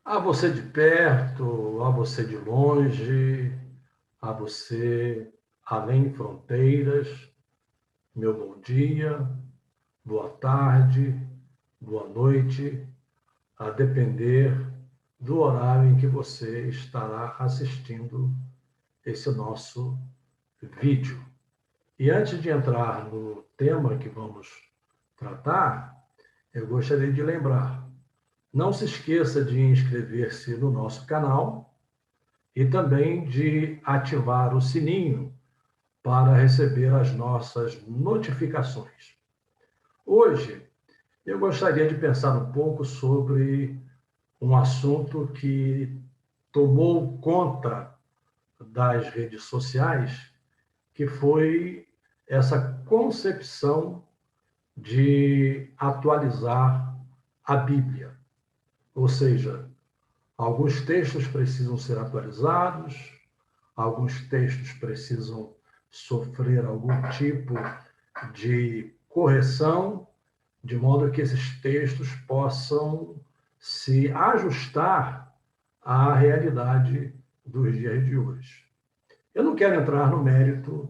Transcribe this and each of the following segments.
A você de perto, a você de longe, a você além fronteiras, meu bom dia, boa tarde, boa noite, a depender do horário em que você estará assistindo esse nosso vídeo. E antes de entrar no tema que vamos tratar, eu gostaria de lembrar, não se esqueça de inscrever-se no nosso canal e também de ativar o sininho para receber as nossas notificações. Hoje, eu gostaria de pensar um pouco sobre um assunto que tomou conta das redes sociais, que foi essa concepção de atualizar a Bíblia. Ou seja, alguns textos precisam ser atualizados, alguns textos precisam sofrer algum tipo de correção, de modo que esses textos possam se ajustar à realidade dos dias de hoje. Eu não quero entrar no mérito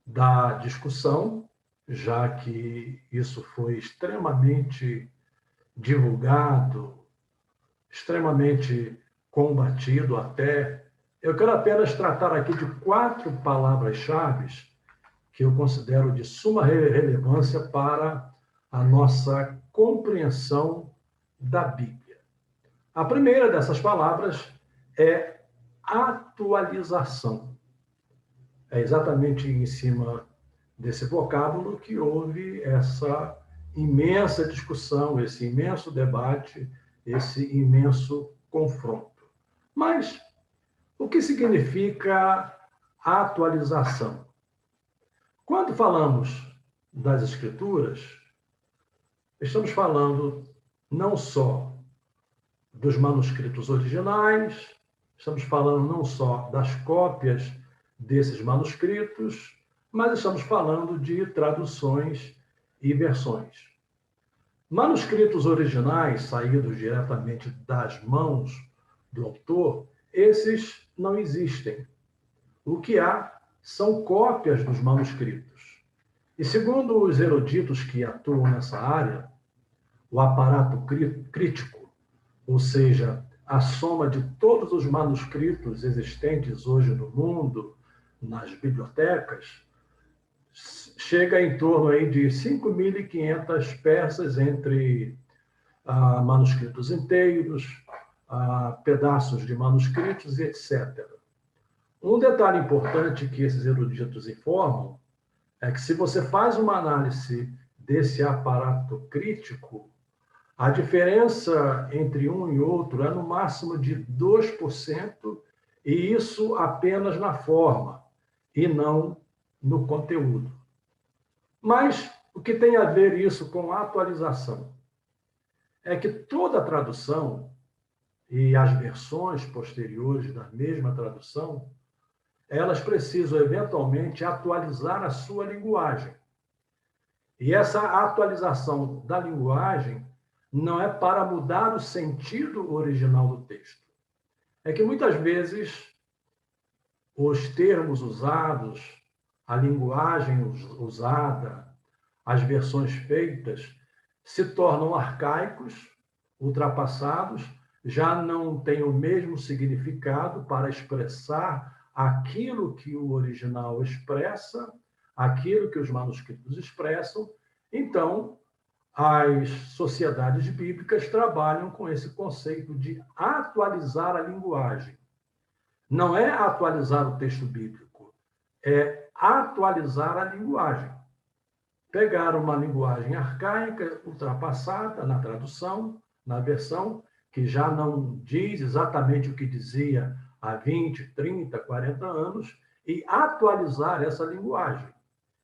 da discussão, já que isso foi extremamente divulgado, extremamente combatido até. Eu quero apenas tratar aqui de 4 palavras-chave que eu considero de suma relevância para a nossa compreensão da Bíblia. A primeira dessas palavras é atualização. É exatamente em cima desse vocábulo que houve essa imensa discussão, esse imenso debate, esse imenso confronto. Mas o que significa atualização? Quando falamos das Escrituras, estamos falando não só dos manuscritos originais, estamos falando não só das cópias desses manuscritos, mas estamos falando de traduções e versões. Manuscritos originais, saídos diretamente das mãos do autor, esses não existem. O que há são cópias dos manuscritos. E segundo os eruditos que atuam nessa área, o aparato crítico, ou seja, a soma de todos os manuscritos existentes hoje no mundo, nas bibliotecas, chega em torno aí de 5.500 peças entre manuscritos inteiros, pedaços de manuscritos, etc. Um detalhe importante que esses eruditos informam é que se você faz uma análise desse aparato crítico, a diferença entre um e outro é no máximo de 2%, e isso apenas na forma, e não no conteúdo. Mas o que tem a ver isso com atualização? É que toda tradução e as versões posteriores da mesma tradução, elas precisam eventualmente atualizar a sua linguagem. E essa atualização da linguagem não é para mudar o sentido original do texto. É que muitas vezes os termos usados, a linguagem usada, as versões feitas, se tornam arcaicos, ultrapassados, já não têm o mesmo significado para expressar aquilo que o original expressa, aquilo que os manuscritos expressam. Então, as sociedades bíblicas trabalham com esse conceito de atualizar a linguagem. Não é atualizar o texto bíblico, é atualizar a linguagem. Pegar uma linguagem arcaica, ultrapassada na tradução, na versão, que já não diz exatamente o que dizia há 20, 30, 40 anos, e atualizar essa linguagem.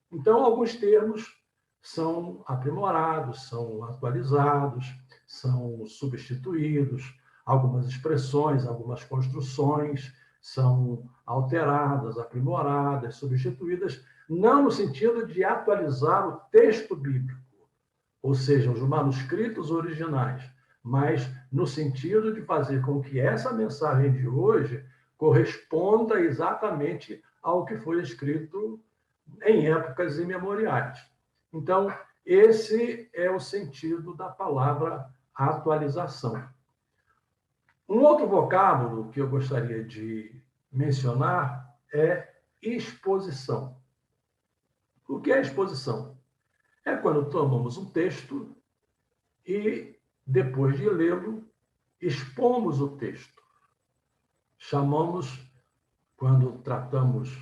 Então, alguns termos são aprimorados, são atualizados, são substituídos, algumas expressões, algumas construções são alteradas, aprimoradas, substituídas, não no sentido de atualizar o texto bíblico, ou seja, os manuscritos originais, mas no sentido de fazer com que essa mensagem de hoje corresponda exatamente ao que foi escrito em épocas imemoriais. Então, esse é o sentido da palavra atualização. Um outro vocábulo que eu gostaria de mencionar é exposição. O que é exposição? É quando tomamos um texto e, depois de lê-lo, expomos o texto. Chamamos, quando tratamos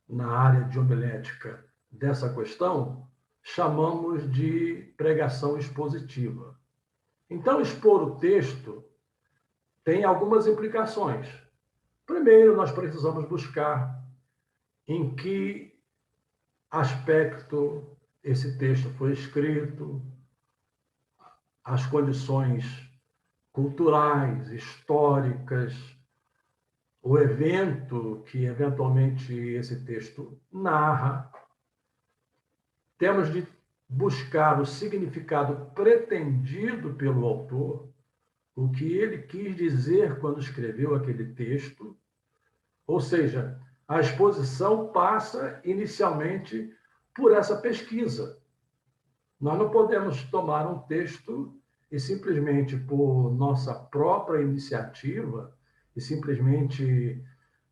na área de homilética dessa questão, chamamos de pregação expositiva. Então, expor o texto tem algumas implicações. Primeiro, nós precisamos buscar em que aspecto esse texto foi escrito, as condições culturais, históricas, o evento que eventualmente esse texto narra. Temos de buscar o significado pretendido pelo autor, o que ele quis dizer quando escreveu aquele texto. Ou seja, a exposição passa inicialmente por essa pesquisa. Nós não podemos tomar um texto e simplesmente por nossa própria iniciativa e simplesmente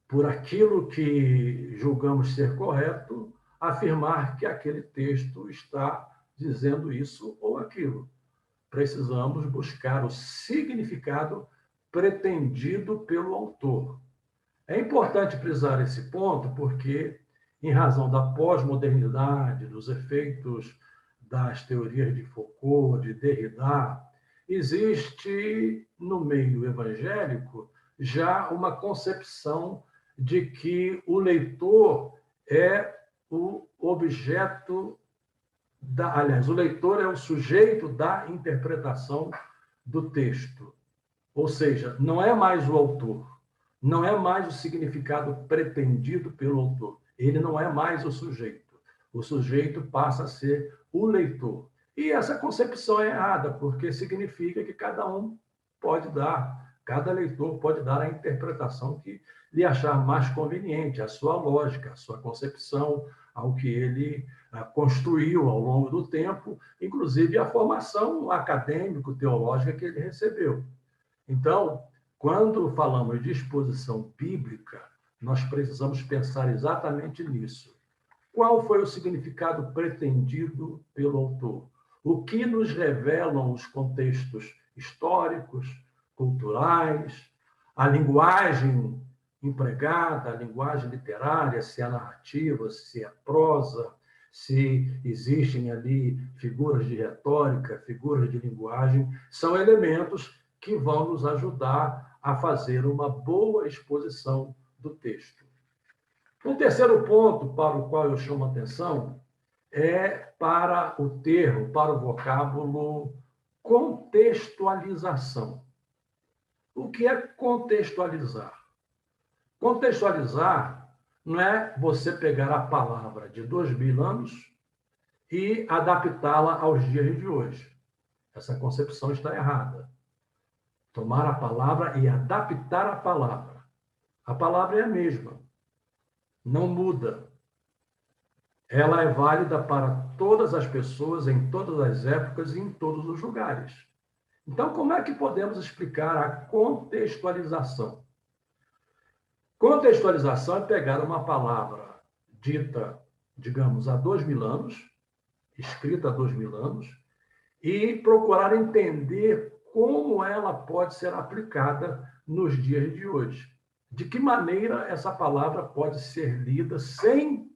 por aquilo que julgamos ser correto, afirmar que aquele texto está dizendo isso ou aquilo. Precisamos buscar o significado pretendido pelo autor. É importante frisar esse ponto porque, em razão da pós-modernidade, dos efeitos das teorias de Foucault, de Derrida, existe no meio evangélico já uma concepção de que o leitor é o objeto aliás, o leitor é o sujeito da interpretação do texto. Ou seja, não é mais o autor, não é mais o significado pretendido pelo autor. Ele não é mais o sujeito. O sujeito passa a ser o leitor. E essa concepção é errada, porque significa que cada leitor pode dar a interpretação que lhe achar mais conveniente, a sua lógica, a sua concepção, ao que ele construiu ao longo do tempo, inclusive a formação acadêmico-teológica que ele recebeu. Então, quando falamos de exposição bíblica, nós precisamos pensar exatamente nisso. Qual foi o significado pretendido pelo autor? O que nos revelam os contextos históricos, culturais, a linguagem empregada, a linguagem literária, se é narrativa, se é prosa, se existem ali figuras de retórica, figuras de linguagem, são elementos que vão nos ajudar a fazer uma boa exposição do texto. Um terceiro ponto para o qual eu chamo a atenção é para o termo, para o vocábulo contextualização. O que é contextualizar? Contextualizar não é você pegar a palavra de 2000 anos e adaptá-la aos dias de hoje. Essa concepção está errada. Tomar a palavra e adaptar a palavra. A palavra é a mesma, não muda. Ela é válida para todas as pessoas, em todas as épocas e em todos os lugares. Então, como é que podemos explicar a contextualização? Contextualização é pegar uma palavra dita, digamos, há 2000 anos, escrita há 2000 anos, e procurar entender como ela pode ser aplicada nos dias de hoje. De que maneira essa palavra pode ser lida sem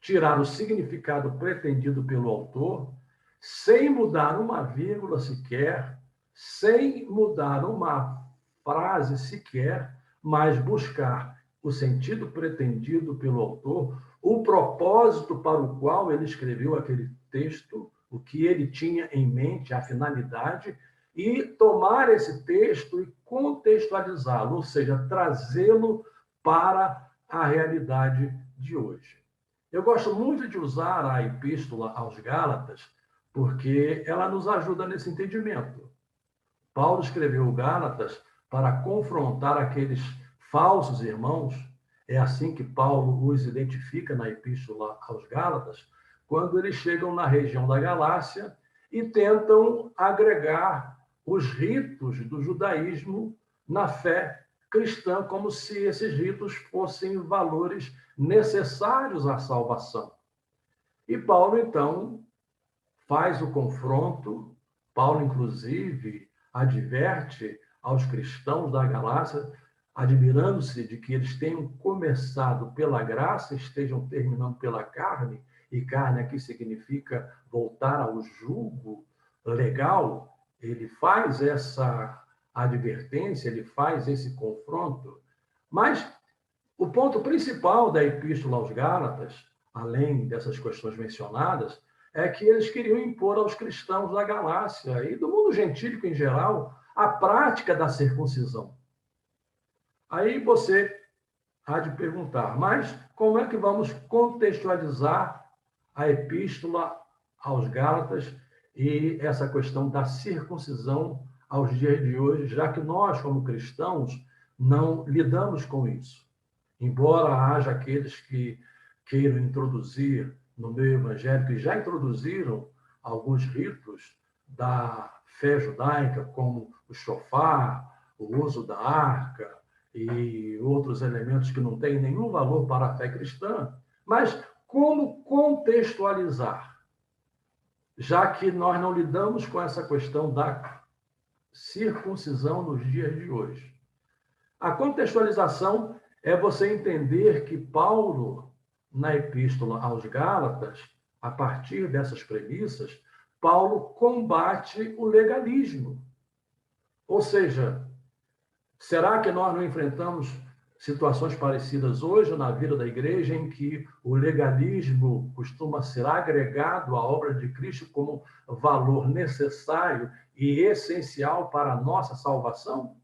tirar o significado pretendido pelo autor, sem mudar uma vírgula sequer, sem mudar uma frase sequer, mas buscar o sentido pretendido pelo autor, o propósito para o qual ele escreveu aquele texto, o que ele tinha em mente, a finalidade, e tomar esse texto e contextualizá-lo, ou seja, trazê-lo para a realidade de hoje. Eu gosto muito de usar a Epístola aos Gálatas, porque ela nos ajuda nesse entendimento. Paulo escreveu Gálatas para confrontar aqueles falsos irmãos. É assim que Paulo os identifica na Epístola aos Gálatas, quando eles chegam na região da Galácia e tentam agregar os ritos do judaísmo na fé cristã, como se esses ritos fossem valores necessários à salvação. E Paulo, então, faz o confronto. Paulo, inclusive, adverte aos cristãos da Galácia, admirando-se de que eles tenham começado pela graça, estejam terminando pela carne, e carne aqui significa voltar ao jugo legal. Ele faz essa advertência, ele faz esse confronto. Mas o ponto principal da Epístola aos Gálatas, além dessas questões mencionadas, é que eles queriam impor aos cristãos da Galácia e do mundo gentílico em geral a prática da circuncisão. Aí você há de perguntar, mas como é que vamos contextualizar a Epístola aos Gálatas e essa questão da circuncisão aos dias de hoje, já que nós, como cristãos, não lidamos com isso? Embora haja aqueles que queiram introduzir no meio evangélico e já introduziram alguns ritos da fé judaica, como o shofar, o uso da arca e outros elementos que não têm nenhum valor para a fé cristã, mas como contextualizar, já que nós não lidamos com essa questão da circuncisão nos dias de hoje? A contextualização é você entender que Paulo, na Epístola aos Gálatas, a partir dessas premissas, Paulo combate o legalismo. Ou seja, será que nós não enfrentamos situações parecidas hoje na vida da igreja, em que o legalismo costuma ser agregado à obra de Cristo como valor necessário e essencial para a nossa salvação?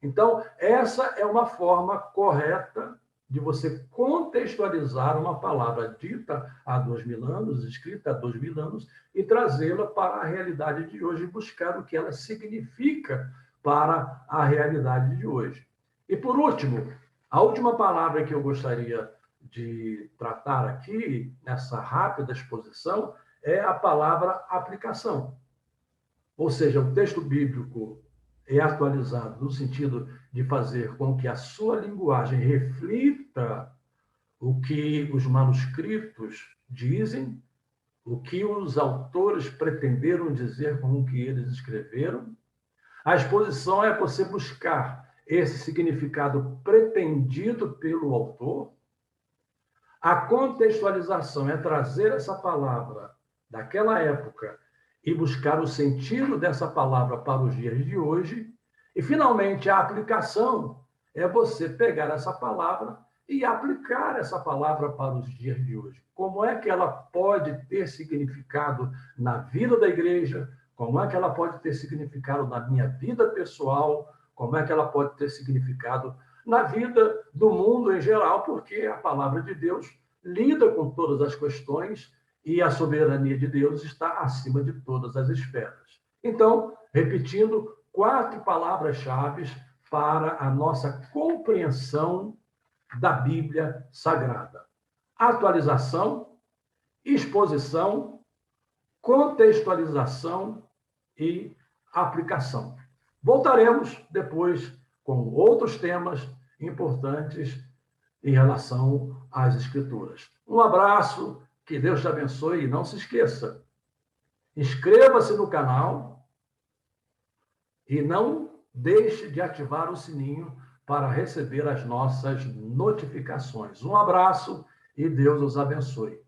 Então, essa é uma forma correta de você contextualizar uma palavra dita há 2000 anos, escrita há 2000 anos, e trazê-la para a realidade de hoje e buscar o que ela significa para a realidade de hoje. E, por último, a última palavra que eu gostaria de tratar aqui, nessa rápida exposição, é a palavra aplicação. Ou seja, o texto bíblico é atualizado no sentido de fazer com que a sua linguagem reflita o que os manuscritos dizem, o que os autores pretenderam dizer com o que eles escreveram. A exposição é você buscar esse significado pretendido pelo autor. A contextualização é trazer essa palavra daquela época e buscar o sentido dessa palavra para os dias de hoje. E, finalmente, a aplicação é você pegar essa palavra e aplicar essa palavra para os dias de hoje. Como é que ela pode ter significado na vida da igreja? Como é que ela pode ter significado na minha vida pessoal? Como é que ela pode ter significado na vida do mundo em geral? Porque a palavra de Deus lida com todas as questões e a soberania de Deus está acima de todas as esferas. Então, repetindo, 4 palavras-chave para a nossa compreensão da Bíblia Sagrada: atualização, exposição, contextualização e aplicação. Voltaremos depois com outros temas importantes em relação às Escrituras. Um abraço, que Deus te abençoe e não se esqueça, inscreva-se no canal e não deixe de ativar o sininho para receber as nossas notificações. Um abraço e Deus os abençoe.